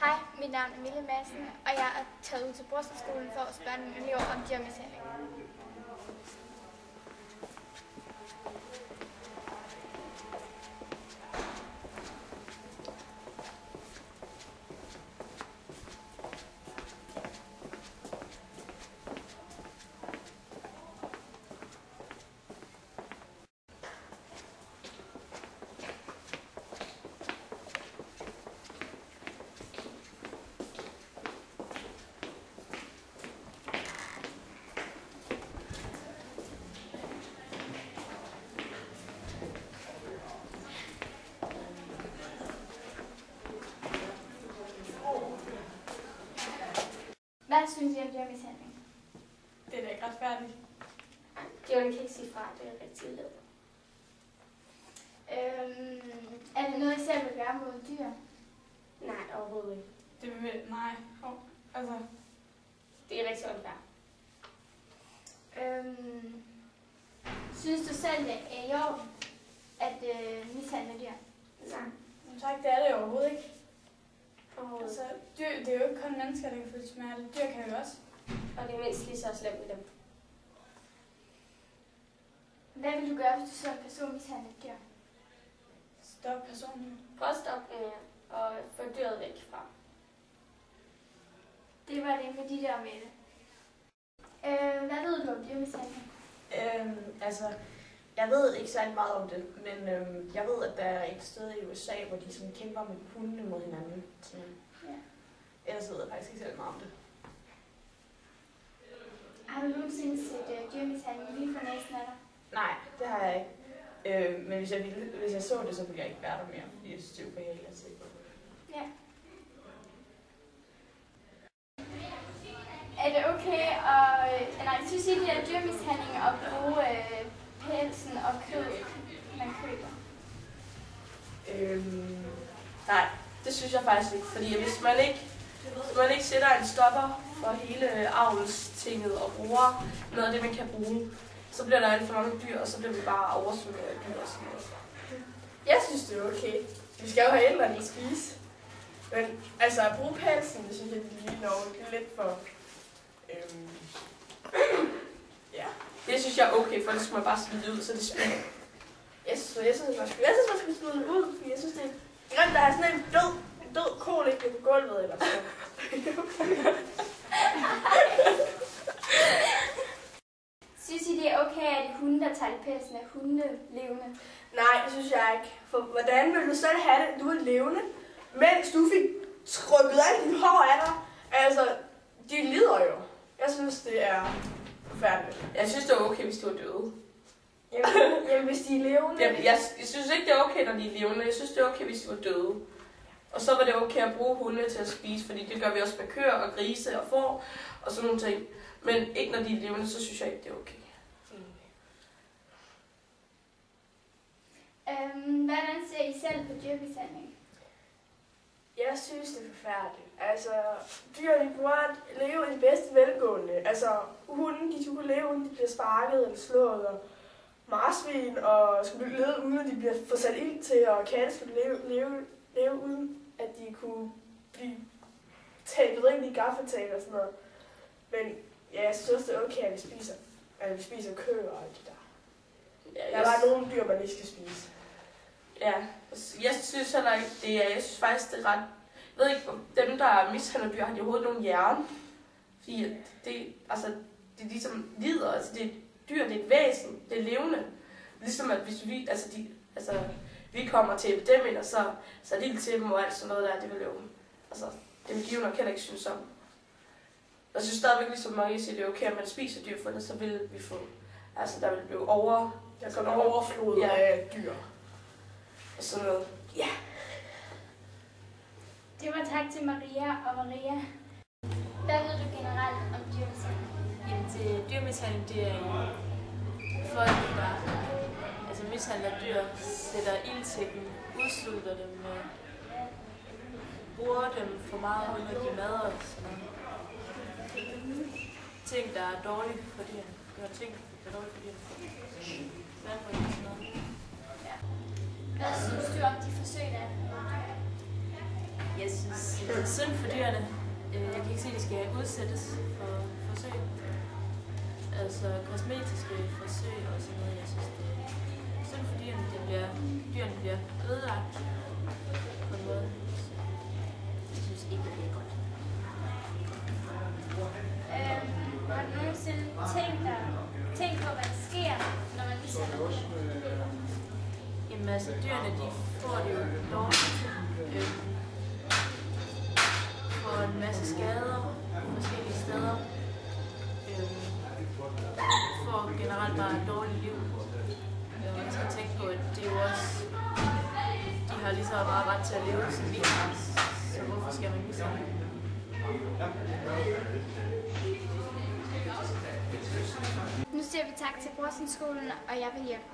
Hej, mit navn er Mille Madsen, og jeg er taget ud til Brøndshøjskolen for at spørge nogle elever om dyremishandling. Hvad synes I om dyremishandling? Det er da ikke retfærdigt. Dyrene kan ikke sige fra, det er rigtig led. Er det noget, I selv vil gøre mod dyr? Nej, overhovedet ikke. Det vil nej. Altså, Det er rigtig unfair. Synes du selv, det er i orden at mishandle dyr? Nej, som sagt, det er det overhovedet ikke. overhovedet. Altså, dyr, det er jo ikke kun mennesker, der kan føle smerte. Dyr kan jo også. Og det er mindst lige så slemt med dem. Hvad vil du gøre, hvis du så en person mishandler et dyr? Stop personen. Prøv at stoppe den her, og få dyret væk fra. Det var det med de der med det. Hvad ved du om dyremishandling? Jeg ved ikke særlig meget om det, men jeg ved, at der er et sted i USA, hvor de sådan kæmper med hundene mod hinanden. Ja. Ellers ved jeg faktisk ikke særlig meget om det. Har du nogensinde set dyremishandling lige for næsen af dig? Nej, det har jeg ikke. Men hvis jeg så det, så ville jeg ikke være der mere, fordi jeg synes, det er ubehageligt at se på. Ja. Er det okay at... synes I, det er dyremishandling at bruge pelsen og kød, man køber? Nej, det synes jeg faktisk ikke, fordi hvis man ikke sætter en stopper for hele avlstinget og bruger noget af det, man kan bruge, så bliver der alt for mange dyr, og så bliver vi bare oversvømmet af dyr og sådan noget. Jeg synes, det er okay. Vi skal jo have et eller andet at spise. Men altså, at bruge pelsen, det synes jeg, det er lige nok. Det er lidt for... ja. Det synes jeg er okay, for det skal man bare smide ud, så det smager. Jeg synes, man skal smide det ud, fordi jeg synes, det er grimt, der har sådan en død ko liggende på gulvet eller sådan. Synes I, det er okay, at de hunde, der tager pelsen, er hunde levende? Nej, det synes jeg ikke. For hvordan vil du selv have det? Du er levende, mens du fik trykket alt dit hår af dig. Altså, de lider jo. Jeg synes, det er forfærdeligt. Jeg synes, det er okay, hvis de var døde. Jamen hvis de er levende... Jeg synes ikke, det er okay, når de er levende. Jeg synes, det er okay, hvis de var døde. Og så var det okay at bruge hunde til at spise, fordi det gør vi også med køer og grise og får og sådan nogle ting. Men ikke når de er levende, så synes jeg ikke, det er okay. Hvordan ser I selv på dyremishandling? Jeg synes, det er forfærdeligt. Altså, dyrene burde leve i det bedste velgående. Altså, hunden, de skulle leve, uden de bliver sparket eller slået, og marsvin, og skulle leve, uden at de bliver få sat ild til, og katte skulle leve uden at de kunne blive tabet ind i gaffatape og sådan noget. Men ja, jeg synes også, det er okay, at vi spiser køer og alt det der. Ja, Der er bare nogle dyr, man ikke skal spise. Ja, jeg synes heller ikke, det er, jeg synes faktisk, det er ret... Jeg ved ikke, om dem, der mishandler dyr, har de overhovedet nogen hjerne. Fordi det er ligesom lider, altså det er et dyr, det er et væsen, det er levende. Ligesom at hvis vi kommer til dem, og så er det til dem og alt sådan noget der, det vil jo... Altså, det vil de jo nok heller ikke synes om. Jeg synes stadigvæk, ligesom mange siger, det er okay, at man spiser dyr, for det, så vil vi få... Altså, der vil blive overflod af dyr. Og sådan noget. Ja. Det var tak til Maria og Maria. Hvad ved du generelt om dyremishandling? Jamen, dyremishandling, det er folk, der mishandler dyr, sætter ild til dem, udsulter dem, bruger dem for meget uden at give mad og sådan noget. Ting, der er dårlige for dyr. Gør ting, der er dårlige for dyr. Derfor er det sådan noget. Hvad synes du om de forsøg, der er på dyr? Jeg synes, det er synd for dyrene. Jeg kan ikke se, at de skal udsættes for forsøg. Altså kosmetiske forsøg og sådan noget. Jeg synes, det er synd for dyrene. Dyrene bliver ødelagt på en måde. Jeg synes ikke, det er godt. Har du nogensinde tænkt på, hvad der sker, når man mishandler dyr? Jamen altså, dyrene de får det jo dårligt. Får en masse skader forskellige steder. Får generelt bare et dårligt liv. Man skal tænke på, at det er jo også... De har lige så meget ret til at leve, som vi har. Så hvorfor skal man mishandle dem? Nu siger vi tak til Brorsonskolen, og jeg vil hjem.